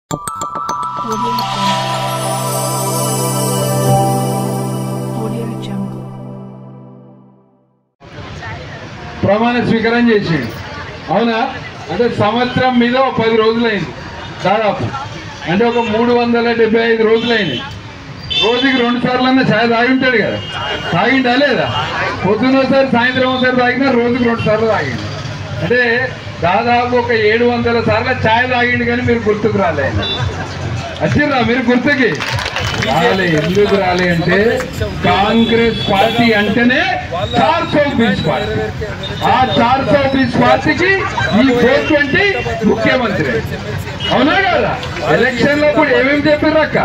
ప్రమాణ స్వీకారం చేసిండు. అవునా? అంటే సంవత్సరం మీద 10 రోజులైంది దాదాపు, అంటే ఒక 375 రోజులైంది. రోజుకి 2 సార్లన్నా ఛాయ్ తాగి ఉంటాడు కదా, తాగిండా లేదా? పొద్దున ఒకసారి సాయంత్రం ఒకసారి తాగినా రోజుకి 2 సార్లు తాగిండు. అంటే దాదాపు ఒక 700 సార్లు ఛాయ్ తాగిండు. కానీ మీరు గుర్తుకు రాలే. వచ్చిర్రా మీరు గుర్తుకి రాలే? ఎందుకు రాలే అంటే కాంగ్రెస్ పార్టీ అంటేనే 420 పార్టీ. ఆ 420 పార్టీకి ఈ 420 ముఖ్యమంత్రి. అవునా కదా? ఎలక్షన్ లో కూడా ఏమేమి చెప్పారు అక్క?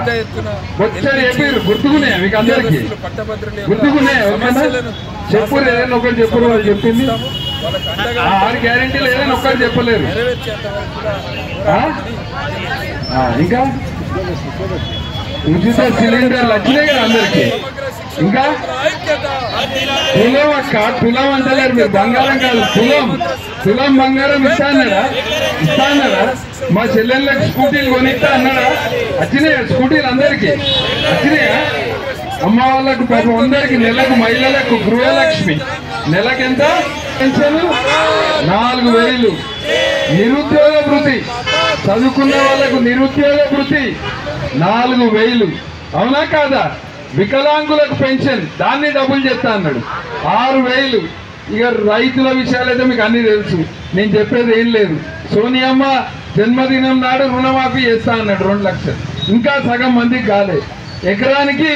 వచ్చారు చెప్పారు. గుర్తుకున్నాయా మీకు అందరికి? గుర్తుకున్నాయా? చెప్పు, ఏదైనా ఒకటి చెప్పరు. వాళ్ళు చెప్పింది 6 గ్యారెంటీలు ఏదైనా ఒక్కటి చెప్పలేరు. ఇంకా ఉచిత సిలిండర్లు వచ్చినాయి కదా అందరికి. ఇంకా తులం అక్క, తులం అంటలేరు మీరు. బంగారం కాదు, తులం. తులం బంగారం ఇస్తా అన్నాడా? మా చెల్లెళ్ళకి స్కూటీలు కొనిస్తా అన్నాడా? వచ్చినాయా స్కూటీలు అందరికి? వచ్చినాయా? అమ్మ వాళ్ళకు పాపం అందరికి నెలకు, మహిళలకు గృహలక్ష్మి నెలకెంత పెన్షన్? 4000. నిరుద్యోగ భృతి, చదువుకున్న వాళ్ళకు నిరుద్యోగ భృతి 4000. అవునా కాదా? వికలాంగులకు పెన్షన్, దాన్ని డబుల్ చేస్తా అన్నాడు 6000. ఇక రైతుల విషయాలైతే మీకు అన్ని తెలుసు, నేను చెప్పేది ఏం లేదు. సోనియమ్మ జన్మదినం నాడు రుణమాఫీ చేస్తా అన్నాడు 2 లక్షలు. ఇంకా సగం మందికి కాలే. ఎకరానికి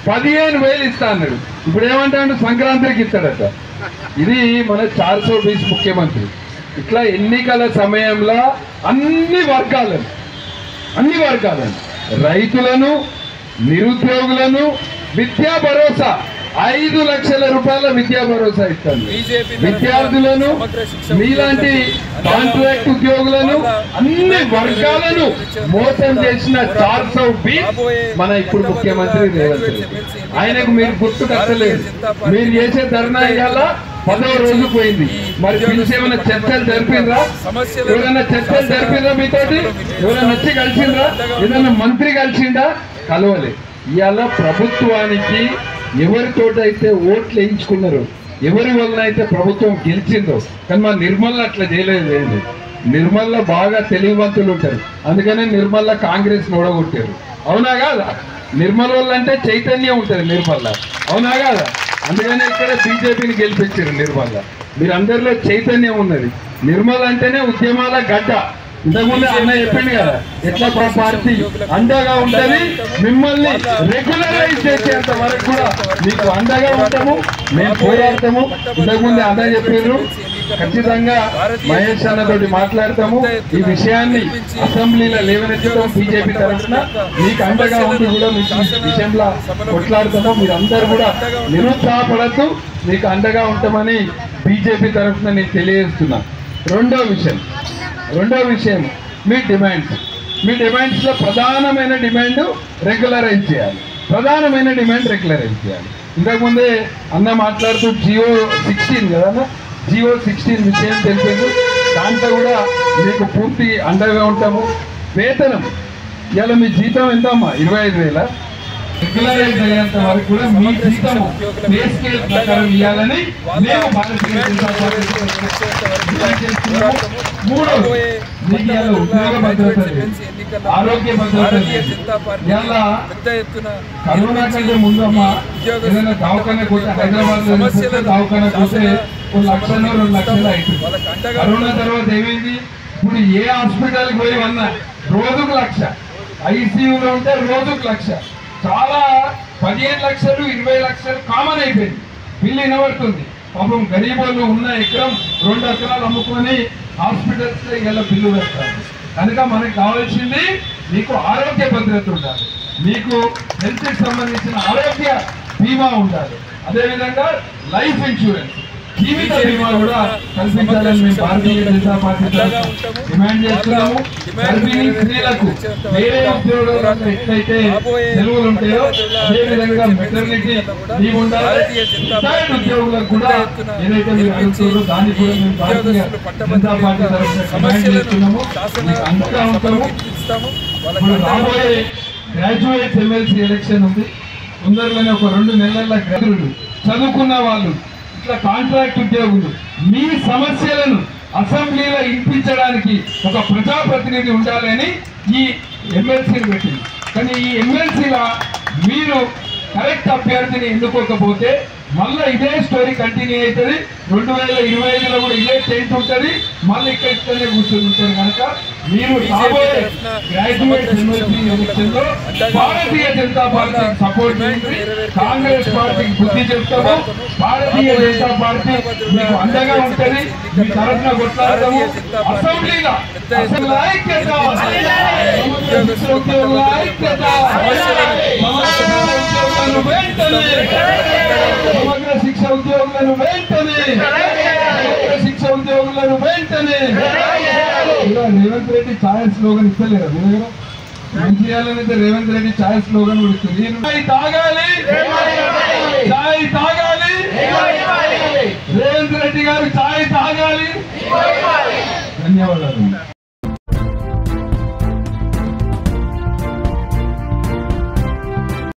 15,000 ఇస్తా అన్నాడు. ఇప్పుడు ఏమంటాడు? సంక్రాంతికి ఇస్తాడట. ఇది మన 420 ముఖ్యమంత్రి. ఇట్లా ఎన్నికల సమయంలో అన్ని వర్గాలను రైతులను, నిరుద్యోగులను, విద్యా భరోసా 5 లక్షల రూపాయల విద్యా భరోసా ఇస్తాను. విద్యార్థులను, మీలాంటి కాంట్రాక్ట్ ఉద్యోగులను, అన్ని వర్గాలను మోసం చేసిన 420 మన ఇప్పుడు ముఖ్యమంత్రి రేవంత్ రెడ్డి. ఆయనకు మీరు గుర్తు కట్టలేదు. మీరు చేసే ధర్నా ఇవాళ 10వ రోజు పోయింది. మరి పిలిచి ఏమైనా చర్చలు జరిపిండ్రా? ఎవరైనా చర్చలు జరిపిండ్రా మీతోటి? ఎవరైనా వచ్చి కలిసిండ్రా? ఏదైనా మంత్రి కలిసిండా? కలవలే. ఇవాళ ప్రభుత్వానికి ఎవరితోటైతే ఓట్లు వేయించుకున్నారో, ఎవరి వలన అయితే ప్రభుత్వం గెలిచిందో, కానీ మా నిర్మల్ అట్లా చేయలేదు. నిర్మల్లో బాగా తెలివివంతులు ఉంటారు, అందుకనే నిర్మల్లో కాంగ్రెస్ ఓడగొట్టారు. అవునా కాదా? నిర్మల్ వల్ల అంటే చైతన్యం ఉంటుంది నిర్మల్ల. అవునా కాదా? అందుకనే ఇక్కడ బీజేపీని గెలిపించారు నిర్మల్ల. మీరందరిలో చైతన్యం ఉన్నది. నిర్మల్ అంటేనే ఉద్యమాల గడ్డ. ఇంతకుముందు అన్న చెప్పింది కదా, ఎట్లా పార్టీ అండగా ఉంటుంది, మిమ్మల్ని రెగ్యులరైజ్ చేసేంత వరకు కూడా మీకు అండగా ఉంటాము, మేము పోరాడతాము. ఇంతకుముందు అన్న చెప్పారు, ఖచ్చితంగా మహేష్ అన్నతోటి మాట్లాడతాము. ఈ విషయాన్ని అసెంబ్లీలో లేవనెత్తుతాం. బీజేపీ తరఫున మీకు అండగా ఉండి కూడా మీకు ఈ విషయంలో కొట్లాడుతాము. మీరందరూ కూడా నిరుత్సాహపడద్దు, మీకు అండగా ఉంటామని బీజేపీ తరఫున నేను తెలియజేస్తున్నా. రెండో విషయం మీ డిమాండ్స్లో ప్రధానమైన డిమాండ్ రెగ్యులరైజ్ చేయాలి. ఇంతకుముందే అన్న మాట్లాడుతూ జియో 16 కదన్నా, జియో 16 విషయం తెలిపారు. దాంట్లో కూడా మీకు పూర్తి అండగా ఉంటాము. వేతనం ఇవాళ మీ జీతం ఎంత అమ్మా? 25,000. రెగ్యులరైజ్ అయ్యేంత వరకు కూడా మీ జీతం పే స్కేల్ ప్రకారం ఇవ్వాలని మేము భారతీయ జనతా పార్టీ చేస్తున్నాము. మూడోది, మీకు ఇవాళ ఉద్యోగ భద్రత లేదు, ఆరోగ్య భద్రత లేదు. ఇవాళ కరోనా కంటే ముందు అమ్మా ఏదైనా దవాఖానా పోతే, హైదరాబాద్ లో దవాఖానా పోతే 1 లక్షలు 2 లక్షలు అవుతుంది. కరోనా తర్వాత ఏమైంది? ఇప్పుడు ఏ హాస్పిటల్కి పోయి ఉన్నా రోజుకు 1 లక్ష, ఐసీయూలో ఉంటే రోజుకు 1 లక్ష. చాలా 15 లక్షలు 20 లక్షలు కామన్ అయిపోయింది. బిల్లు వినబడుతుంది. పాపం గరీబులు ఉన్న ఎకరం 2 ఎకరాలు అమ్ముకొని హాస్పిటల్స్ ఇలా బిల్లు వేస్తారు. కనుక మనకు కావాల్సింది మీకు ఆరోగ్య భద్రత ఉండాలి, మీకు హెల్త్కి సంబంధించిన ఆరోగ్య బీమా ఉండాలి, అదేవిధంగా లైఫ్ ఇన్సూరెన్స్, జీవిత బీమా కూడా కల్పించాలని మేము భారతీయ జనతా పార్టీ డిమాండ్ చేస్తున్నాము. గర్భిణీ స్త్రీలకు వేరే ఉద్యోగాలు ఎట్లయితే సెలవులు ఉంటాయో అదేవిధంగా మెటర్నిటీ లీవ్ ఉండాలి. రిటైర్డ్ ఉద్యోగులకు కూడా ఏదైతే మీరు అడుగుతారో దాన్ని కూడా మేము భారతీయ జనతా పార్టీ తరఫున డిమాండ్ చేస్తున్నాము. అండగా ఉంటాము. ఇస్తాము. రాబోయే గ్రాడ్యుయేట్ ఎమ్మెల్సీ ఎలక్షన్ ఉంది. తొందరలోనే ఒక 2 నెలల గ్రాడ్యుయేట్లు చదువుకున్న వాళ్ళు ఇట్లా కాంట్రాక్ట్ ఉద్యోగులు మీ సమస్యలను అసెంబ్లీలో వినిపించడానికి ఒక ప్రజాప్రతినిధి ఉండాలని ఈ ఎమ్మెల్సీని పెట్టింది. కానీ ఈ ఎమ్మెల్సీలా మీరు కరెక్ట్ అభ్యర్థిని ఎన్నుకోకపోతే మళ్ళీ ఇదే స్టోరీ కంటిన్యూ అవుతుంది. 2025లో కూడా ఇదే టెంట్ ఉంటుంది. మళ్ళీ ఇక్కడనే కూర్చొని ఉంటారు. కనుక మీరు రాబోయే గ్రాడ్యుయేట్ ఎమ్మెల్సీ ఎలక్షన్ లో భారతీయ జనతా పార్టీకి సపోర్ట్ చేయండి. కాంగ్రెస్ పార్టీకి బుద్ధి చెప్తాము. భారతీయ జనతా పార్టీ మీకు అండగా ఉంటుంది. మీ తరఫున కొట్లాడతాము. అసెంబ్లీగా ఐక్యత, ఉద్యోగుల ఐక్యత, సమగ్ర శిక్ష ఉద్యోగులను వెంటనే రేవంత్ రెడ్డి ఛాయ్ స్లోగన్ ఇస్తలేరా మీ దగ్గర? మంచిర్యాలనైతే రేవంత్ రెడ్డి ఛాయ్ స్లోగన్ కూడా ఇస్తుంది. తాగాలి, ఛాయ్ తాగాలి, రేవంత్ రెడ్డి గారు ఛాయ్ తాగాలి. ధన్యవాదాలు.